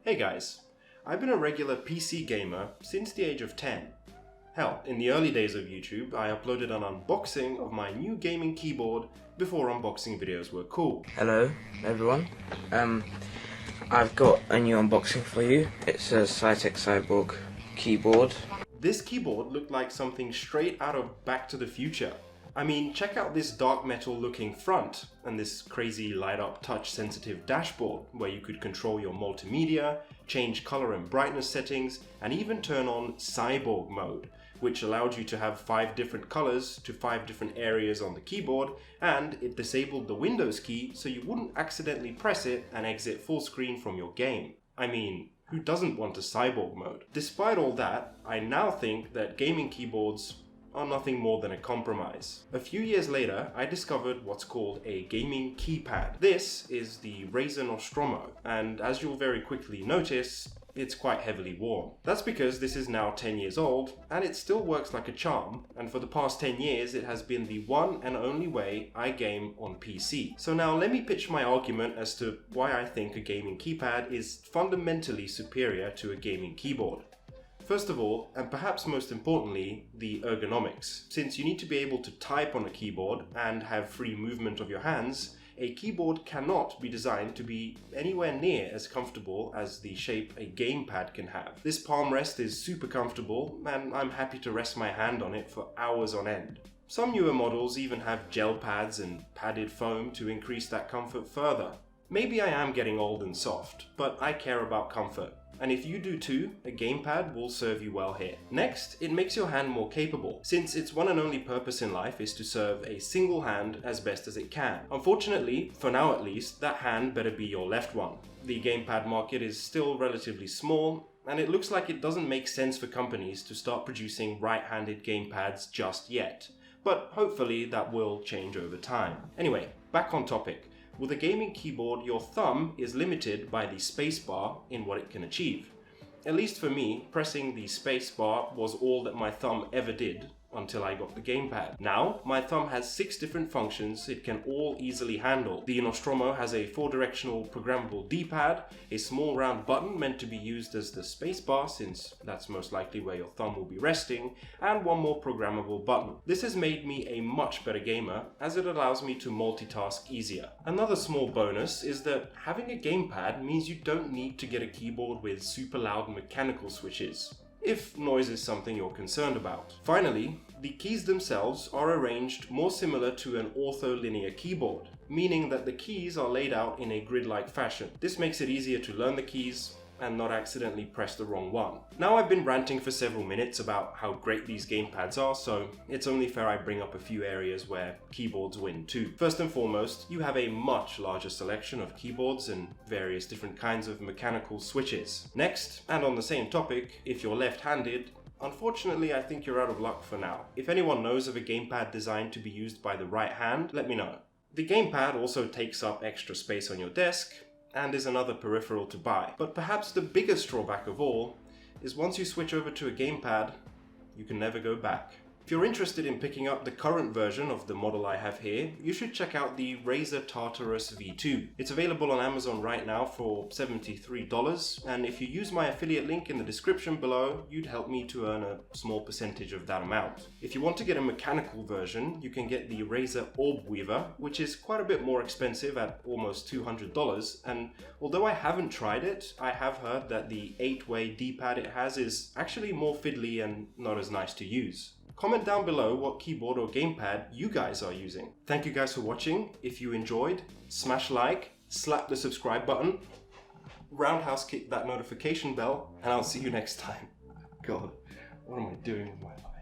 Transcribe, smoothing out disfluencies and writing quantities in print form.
Hey guys, I've been a regular PC gamer since the age of 10. Hell, in the early days of YouTube, I uploaded an unboxing of my new gaming keyboard before unboxing videos were cool. Hello everyone, I've got a new unboxing for you. It's a Cyborg Keyboard. This keyboard looked like something straight out of Back to the Future. I mean, check out this dark metal looking front and this crazy light up touch sensitive dashboard where you could control your multimedia, change color and brightness settings, and even turn on Cyborg mode, which allowed you to have 5 different colors to 5 different areas on the keyboard, and it disabled the Windows key so you wouldn't accidentally press it and exit full screen from your game. I mean, who doesn't want a Cyborg mode? Despite all that, I now think that gaming keyboards are nothing more than a compromise. A few years later, I discovered what's called a gaming keypad. This is the Razer Nostromo, and as you'll very quickly notice, it's quite heavily worn. That's because this is now 10 years old, and it still works like a charm, and for the past 10 years it has been the one and only way I game on PC. So now let me pitch my argument as to why I think a gaming keypad is fundamentally superior to a gaming keyboard. First of all, and perhaps most importantly, the ergonomics. Since you need to be able to type on a keyboard and have free movement of your hands, a keyboard cannot be designed to be anywhere near as comfortable as the shape a gamepad can have. This palm rest is super comfortable, and I'm happy to rest my hand on it for hours on end. Some newer models even have gel pads and padded foam to increase that comfort further. Maybe I am getting old and soft, but I care about comfort. And if you do too, a gamepad will serve you well here. Next, it makes your hand more capable, since its one and only purpose in life is to serve a single hand as best as it can. Unfortunately, for now at least, that hand better be your left one. The gamepad market is still relatively small, and it looks like it doesn't make sense for companies to start producing right-handed gamepads just yet. But hopefully that will change over time. Anyway, back on topic. With a gaming keyboard, your thumb is limited by the spacebar in what it can achieve. At least for me, pressing the spacebar was all that my thumb ever did until I got the gamepad. Now, my thumb has 6 different functions it can all easily handle. The Nostromo has a 4-directional programmable D-pad, a small round button meant to be used as the spacebar since that's most likely where your thumb will be resting, and one more programmable button. This has made me a much better gamer as it allows me to multitask easier. Another small bonus is that having a gamepad means you don't need to get a keyboard with super loud mechanical switches, if noise is something you're concerned about. Finally, the keys themselves are arranged more similar to an ortholinear keyboard, meaning that the keys are laid out in a grid-like fashion. This makes it easier to learn the keys and not accidentally press the wrong one. Now I've been ranting for several minutes about how great these gamepads are, so it's only fair I bring up a few areas where keyboards win too. First and foremost, you have a much larger selection of keyboards and various different kinds of mechanical switches. Next, and on the same topic, if you're left-handed, unfortunately I think you're out of luck for now. If anyone knows of a gamepad designed to be used by the right hand, let me know. The gamepad also takes up extra space on your desk, and is another peripheral to buy. But perhaps the biggest drawback of all is once you switch over to a gamepad, you can never go back. If you're interested in picking up the current version of the model I have here, you should check out the Razer Tartarus V2. It's available on Amazon right now for $73, and if you use my affiliate link in the description below, you'd help me to earn a small percentage of that amount. If you want to get a mechanical version, you can get the Razer Orb Weaver, which is quite a bit more expensive at almost $200, and although I haven't tried it, I have heard that the 8-way D-pad it has is actually more fiddly and not as nice to use. Comment down below what keyboard or gamepad you guys are using. Thank you guys for watching. If you enjoyed, smash like, slap the subscribe button, roundhouse kick that notification bell, and I'll see you next time. God, what am I doing with my life?